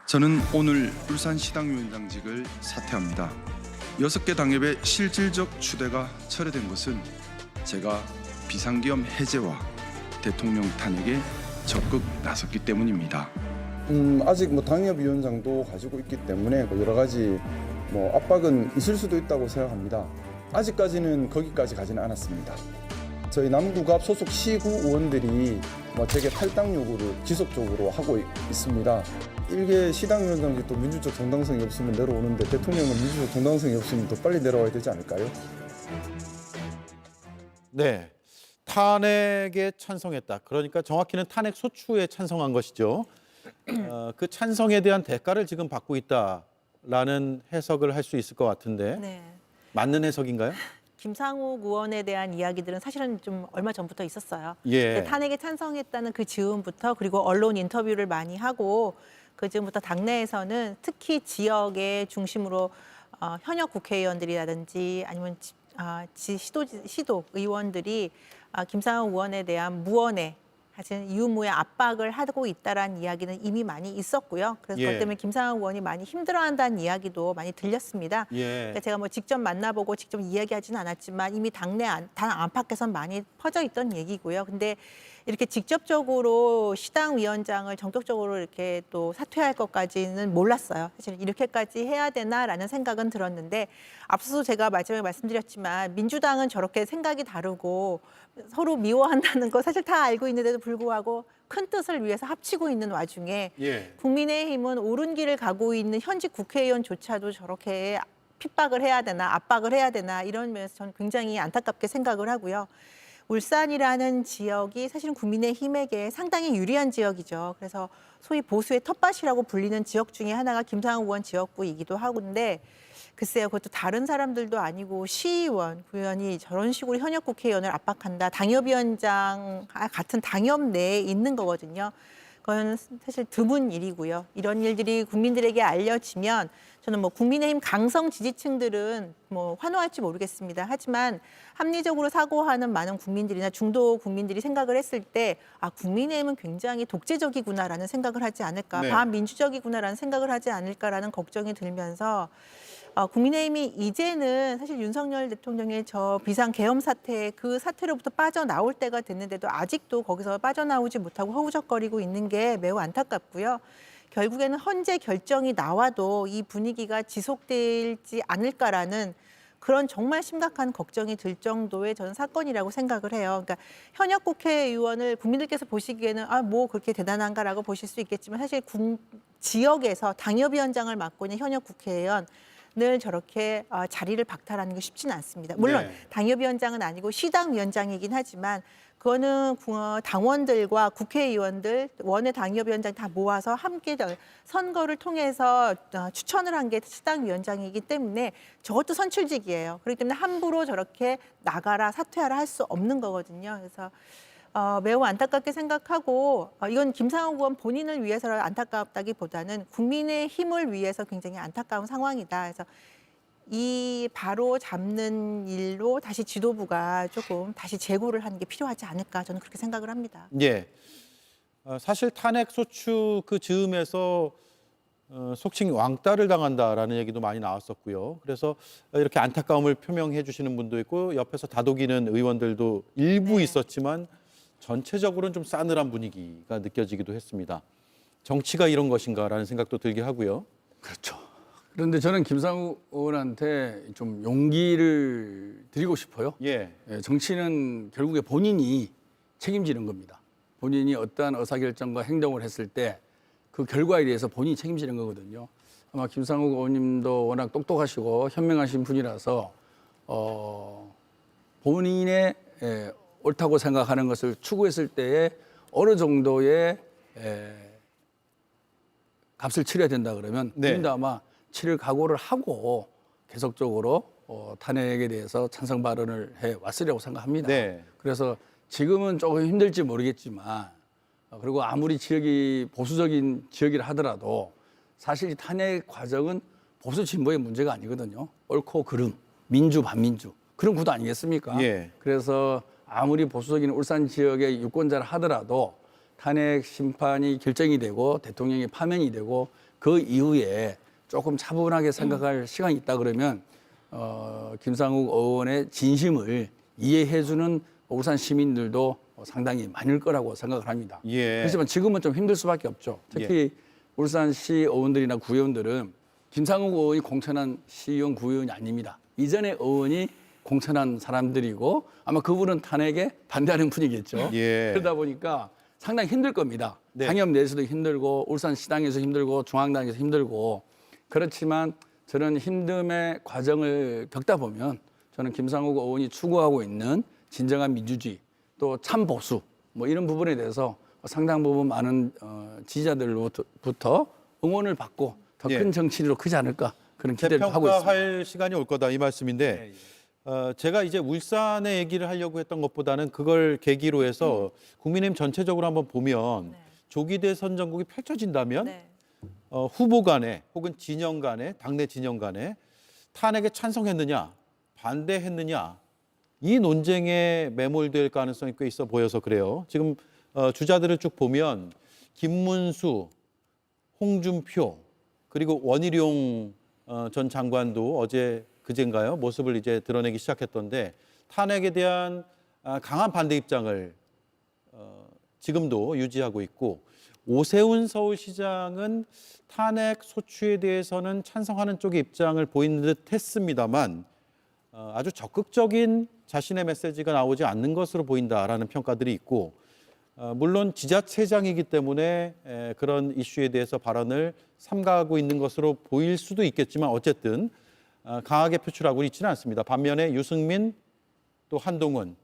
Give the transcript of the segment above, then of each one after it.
저는 오늘 울산시당위원장직을 사퇴합니다. 6개 당협의 실질적 추대가 철회된 것은 제가 비상계엄 해제와 대통령 탄핵에 적극 나섰기 때문입니다. 아직 당협위원장도 가지고 있기 때문에 여러 가지 압박은 있을 수도 있다고 생각합니다. 아직까지는 거기까지 가지는 않았습니다. 저희 남구갑 소속 시구 의원들이 제게 탈당 요구를 지속적으로 하고 있습니다. 일개 시당위원장직도 민주적 정당성이 없으면 내려오는데 대통령은 민주적 정당성이 없으면 더 빨리 내려와야 되지 않을까요? 네, 탄핵에 찬성했다. 그러니까 정확히는 탄핵 소추에 찬성한 것이죠. 그 찬성에 대한 대가를 지금 받고 있다라는 해석을 할 수 있을 것 같은데 네. 맞는 해석인가요? 김상욱 의원에 대한 이야기들은 사실은 좀 얼마 전부터 있었어요. 예. 탄핵에 찬성했다는 그 즈음부터 그리고 언론 인터뷰를 많이 하고 그 즈음부터 당내에서는 특히 지역의 중심으로 현역 국회의원들이라든지 아니면 시도 의원들이 김상욱 의원에 대한 무언의 사실 유무의 압박을 하고 있다라는 이야기는 이미 많이 있었고요. 그래서 그것 때문에 김상욱 의원이 많이 힘들어한다는 이야기도 많이 들렸습니다. 그러니까 제가 직접 만나보고 직접 이야기하지는 않았지만 이미 당내 당 안팎에선 많이 퍼져 있던 얘기고요. 근데 이렇게 직접적으로 시당 위원장을 전격적으로 이렇게 또 사퇴할 것까지는 몰랐어요. 사실 이렇게까지 해야 되나라는 생각은 들었는데 앞서서 제가 마지막에 말씀드렸지만 민주당은 저렇게 생각이 다르고 서로 미워한다는 거 사실 다 알고 있는데도 불구하고 큰 뜻을 위해서 합치고 있는 와중에 국민의힘은 옳은 길을 가고 있는 현직 국회의원조차도 저렇게 핍박을 해야 되나 압박을 해야 되나 이런 면에서 저는 굉장히 안타깝게 생각을 하고요. 울산이라는 지역이 사실은 국민의힘에게 상당히 유리한 지역이죠. 그래서 소위 보수의 텃밭이라고 불리는 지역 중에 하나가 김상욱 의원 지역구이기도 하는데 글쎄요, 그것도 다른 사람들도 아니고 시의원, 구의원이 저런 식으로 현역 국회의원을 압박한다. 당협위원장 같은 당협 내에 있는 거거든요. 그건 사실 드문 일이고요. 이런 일들이 국민들에게 알려지면 저는 국민의힘 강성 지지층들은 환호할지 모르겠습니다. 하지만 합리적으로 사고하는 많은 국민들이나 중도 국민들이 생각을 했을 때 국민의힘은 굉장히 독재적이구나라는 생각을 하지 않을까, 반민주적이구나라는 생각을 하지 않을까라는 걱정이 들면서 국민의힘이 이제는 사실 윤석열 대통령의 저 비상계엄 사태, 그 사태로부터 빠져나올 때가 됐는데도 아직도 거기서 빠져나오지 못하고 허우적거리고 있는 게 매우 안타깝고요. 결국에는 헌재 결정이 나와도 이 분위기가 지속되지 않을까라는 그런 정말 심각한 걱정이 들 정도의 저는 사건이라고 생각을 해요. 그러니까 현역 국회의원을 국민들께서 보시기에는 그렇게 대단한가라고 보실 수 있겠지만 사실 지역에서 당협위원장을 맡고 있는 현역 국회의원 늘 저렇게 자리를 박탈하는 게 쉽지는 않습니다. 물론 당협위원장은 아니고 시당위원장이긴 하지만 그거는 당원들과 국회의원들, 원외 당협위원장 다 모아서 함께 선거를 통해서 추천을 한 게 시당위원장이기 때문에 저것도 선출직이에요. 그렇기 때문에 함부로 저렇게 나가라, 사퇴하라 할 수 없는 거거든요. 그래서 매우 안타깝게 생각하고 이건 김상욱 의원 본인을 위해서 안타깝다기보다는 국민의 힘을 위해서 굉장히 안타까운 상황이다. 그래서 이 바로 잡는 일로 다시 지도부가 조금 다시 재고를 하는 게 필요하지 않을까 저는 그렇게 생각을 합니다. 예. 사실 탄핵 소추 그 즈음에서 속칭 왕따를 당한다라는 얘기도 많이 나왔었고요. 그래서 이렇게 안타까움을 표명해 주시는 분도 있고 옆에서 다독이는 의원들도 일부 있었지만 전체적으로는 좀 싸늘한 분위기가 느껴지기도 했습니다. 정치가 이런 것인가라는 생각도 들게 하고요. 그렇죠. 그런데 저는 김상욱 의원한테 좀 용기를 드리고 싶어요. 정치는 결국에 본인이 책임지는 겁니다. 본인이 어떠한 의사결정과 행동을 했을 때 그 결과에 대해서 본인이 책임지는 거거든요. 아마 김상욱 의원님도 워낙 똑똑하시고 현명하신 분이라서 본인의 옳다고 생각하는 것을 추구했을 때에 어느 정도의 값을 치러야 된다 그러면 본인도 아마 치를 각오를 하고 계속적으로 탄핵에 대해서 찬성 발언을 해왔으리라고 생각합니다. 그래서 지금은 조금 힘들지 모르겠지만 그리고 아무리 지역이 보수적인 지역이라 하더라도 사실 이 탄핵 과정은 보수 진보의 문제가 아니거든요. 옳고 그름, 민주 반민주 그런 구도 아니겠습니까? 그래서 아무리 보수적인 울산 지역의 유권자를 하더라도 탄핵 심판이 결정이 되고 대통령이 파면이 되고 그 이후에 조금 차분하게 생각할 시간이 있다 그러면 김상욱 의원의 진심을 이해해주는 울산 시민들도 상당히 많을 거라고 생각을 합니다. 예. 하지만 지금은 좀 힘들 수밖에 없죠. 특히 울산시 의원들이나 구의원들은 김상욱 의원이 공천한 시의원, 구의원이 아닙니다. 이전에 의원이 공천한 사람들이고 아마 그분은 탄핵에 반대하는 분이겠죠. 예. 그러다 보니까 상당히 힘들 겁니다. 네. 당협 내에서도 힘들고 울산시당에서 힘들고 중앙당에서 힘들고 그렇지만 저는 힘듦의 과정을 겪다 보면 저는 김상욱 의원이 추구하고 있는 진정한 민주주의 또 참보수 뭐 이런 부분에 대해서 상당 부분 많은 지지자들로부터 응원을 받고 더 큰 예. 정치인으로 크지 않을까 그런 기대를 하고 있습니다. 재평가할 시간이 올 거다 이 말씀인데 제가 이제 울산의 얘기를 하려고 했던 것보다는 그걸 계기로 해서 국민의힘 전체적으로 한번 보면 조기 대선 전국이 펼쳐진다면 네. 후보 간에 혹은 진영 간에 당내 진영 간에 탄핵에 찬성했느냐 반대했느냐 이 논쟁에 매몰될 가능성이 꽤 있어 보여서 그래요. 지금 주자들을 쭉 보면 김문수, 홍준표 그리고 원희룡 전 장관도 어제 그제인가요? 모습을 이제 드러내기 시작했던데 탄핵에 대한 강한 반대 입장을 지금도 유지하고 있고 오세훈 서울시장은 탄핵 소추에 대해서는 찬성하는 쪽의 입장을 보이는 듯 했습니다만 아주 적극적인 자신의 메시지가 나오지 않는 것으로 보인다라는 평가들이 있고 물론 지자체장이기 때문에 그런 이슈에 대해서 발언을 삼가하고 있는 것으로 보일 수도 있겠지만 어쨌든 강하게 표출하고 있지는 않습니다. 반면에 유승민 또 한동훈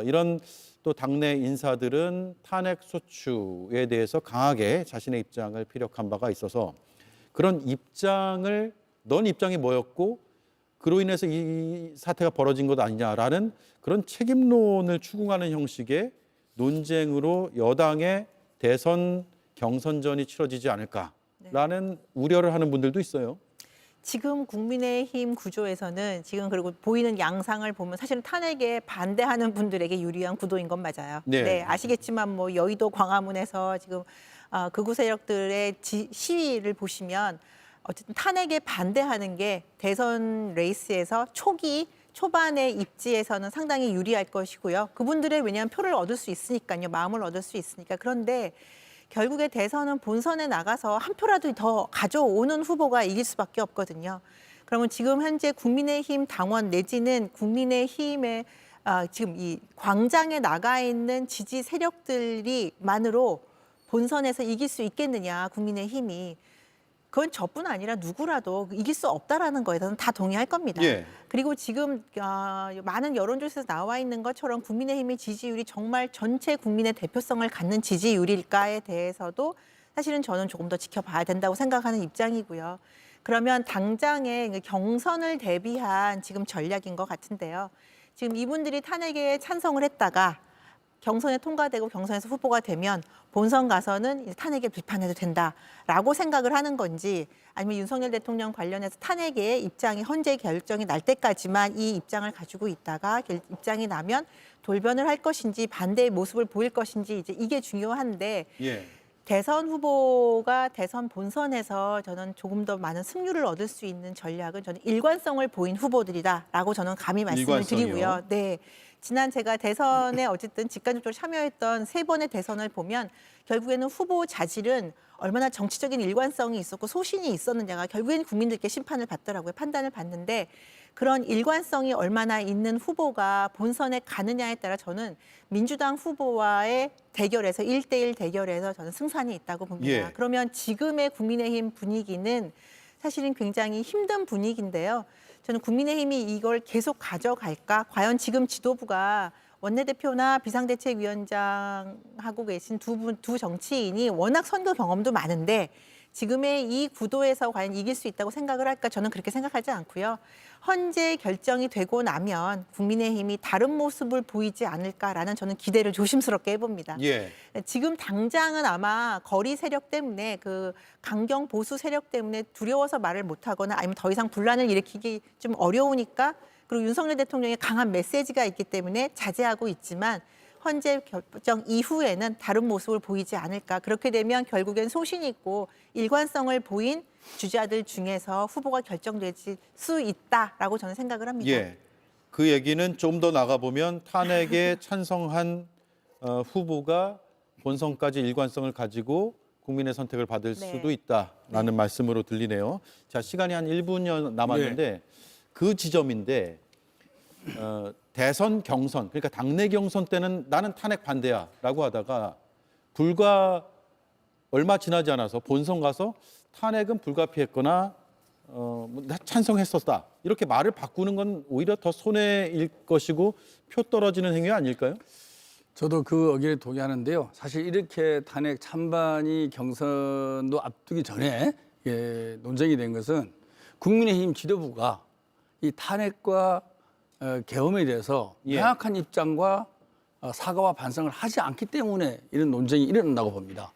이런 또 당내 인사들은 탄핵 소추에 대해서 강하게 자신의 입장을 피력한 바가 있어서 그런 입장을 넌 입장이 뭐였고 그로 인해서 이 사태가 벌어진 것 아니냐라는 그런 책임론을 추궁하는 형식의 논쟁으로 여당의 대선 경선전이 치러지지 않을까라는 우려를 하는 분들도 있어요. 지금 국민의힘 구조에서는 지금 그리고 보이는 양상을 보면 사실은 탄핵에 반대하는 분들에게 유리한 구도인 건 맞아요. 네. 아시겠지만 뭐 여의도 광화문에서 지금 극우 세력들의 시위를 보시면 어쨌든 탄핵에 반대하는 게 대선 레이스에서 초반의 입지에서는 상당히 유리할 것이고요. 그분들의 왜냐하면 표를 얻을 수 있으니까요. 마음을 얻을 수 있으니까. 그런데 결국에 대선은 본선에 나가서 한 표라도 더 가져오는 후보가 이길 수밖에 없거든요. 그러면 지금 현재 국민의힘 당원 내지는 국민의힘의 지금 이 광장에 나가 있는 지지 세력들이만으로 본선에서 이길 수 있겠느냐, 국민의힘이. 그건 저뿐 아니라 누구라도 이길 수 없다라는 거에 대해서는 다 동의할 겁니다. 예. 그리고 지금 많은 여론조사에서 나와 있는 것처럼 국민의힘의 지지율이 정말 전체 국민의 대표성을 갖는 지지율일까에 대해서도 사실은 저는 조금 더 지켜봐야 된다고 생각하는 입장이고요. 그러면 당장의 경선을 대비한 지금 전략인 것 같은데요. 지금 이분들이 탄핵에 찬성을 했다가 경선에 통과되고 경선에서 후보가 되면 본선 가서는 탄핵에 비판해도 된다라고 생각을 하는 건지 아니면 윤석열 대통령 관련해서 탄핵의 입장이 헌재 결정이 날 때까지만 이 입장을 가지고 있다가 입장이 나면 돌변을 할 것인지 반대의 모습을 보일 것인지 이제 이게 중요한데 예. 대선 후보가 대선 본선에서 저는 조금 더 많은 승률을 얻을 수 있는 전략은 저는 일관성을 보인 후보들이다라고 저는 감히 말씀을 드리고요. 네. 지난 제가 대선에 어쨌든 직간접적으로 참여했던 3번의 대선을 보면 결국에는 후보 자질은 얼마나 정치적인 일관성이 있었고 소신이 있었느냐가 결국에는 국민들께 심판을 받더라고요. 판단을 받는데 그런 일관성이 얼마나 있는 후보가 본선에 가느냐에 따라 저는 민주당 후보와의 대결에서 1대1 대결에서 저는 승산이 있다고 봅니다. 예. 그러면 지금의 국민의힘 분위기는 사실은 굉장히 힘든 분위기인데요. 저는 국민의힘이 이걸 계속 가져갈까? 과연 지금 지도부가 원내대표나 비상대책위원장 하고 계신 두 정치인이 워낙 선거 경험도 많은데 지금의 이 구도에서 과연 이길 수 있다고 생각을 할까? 저는 그렇게 생각하지 않고요. 헌재 결정이 되고 나면 국민의힘이 다른 모습을 보이지 않을까라는 저는 기대를 조심스럽게 해봅니다. 예. 지금 당장은 아마 거리 세력 때문에 그 강경 보수 세력 때문에 두려워서 말을 못하거나 아니면 더 이상 분란을 일으키기 좀 어려우니까 그리고 윤석열 대통령의 강한 메시지가 있기 때문에 자제하고 있지만 헌재 결정 이후에는 다른 모습을 보이지 않을까. 그렇게 되면 결국엔 소신 있고 일관성을 보인 주자들 중에서 후보가 결정될 수 있다라고 저는 생각을 합니다. 예. 그 얘기는 좀 더 나가보면 탄핵에 찬성한 후보가 본선까지 일관성을 가지고 국민의 선택을 받을 네. 수도 있다라는 말씀으로 들리네요. 자, 시간이 한 1분여 남았는데 그 지점인데 대선 경선, 그러니까 당내 경선 때는 나는 탄핵 반대야라고 하다가 불과 얼마 지나지 않아서 본선 가서 탄핵은 불가피했거나 나 찬성했었다 이렇게 말을 바꾸는 건 오히려 더 손해일 것이고 표 떨어지는 행위 아닐까요? 저도 그 의견에 동의하는데요. 사실 이렇게 탄핵 찬반이 경선도 앞두기 전에 논쟁이 된 것은 국민의힘 지도부가 이 탄핵과 계엄에 대해서 명확한 입장과 사과와 반성을 하지 않기 때문에 이런 논쟁이 일어난다고 봅니다.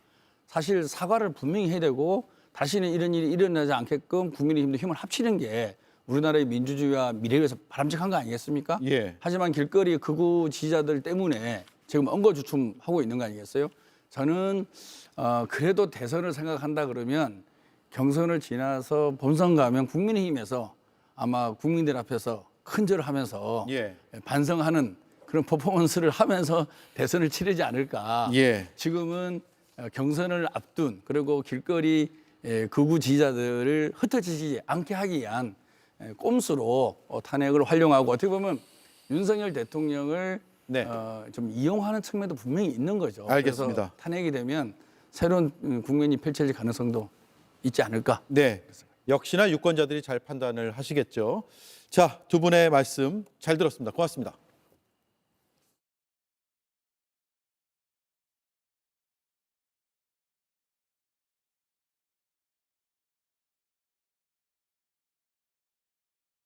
사실 사과를 분명히 해야 되고 다시는 이런 일이 일어나지 않게끔 국민의힘도 힘을 합치는 게 우리나라의 민주주의와 미래를 위해서 바람직한 거 아니겠습니까? 예. 하지만 길거리 극우 지지자들 때문에 지금 엉거주춤하고 있는 거 아니겠어요? 저는 그래도 대선을 생각한다 그러면 경선을 지나서 본선 가면 국민의힘에서 아마 국민들 앞에서 큰절을 하면서 반성하는 그런 퍼포먼스를 하면서 대선을 치르지 않을까. 지금은 경선을 앞둔 그리고 길거리 극우 지지자들을 흩어지지 않게 하기 위한 꼼수로 탄핵을 활용하고 어떻게 보면 윤석열 대통령을 좀 이용하는 측면도 분명히 있는 거죠. 알겠습니다. 그래서 탄핵이 되면 새로운 국면이 펼쳐질 가능성도 있지 않을까. 네, 역시나 유권자들이 잘 판단을 하시겠죠. 자, 두 분의 말씀 잘 들었습니다. 고맙습니다.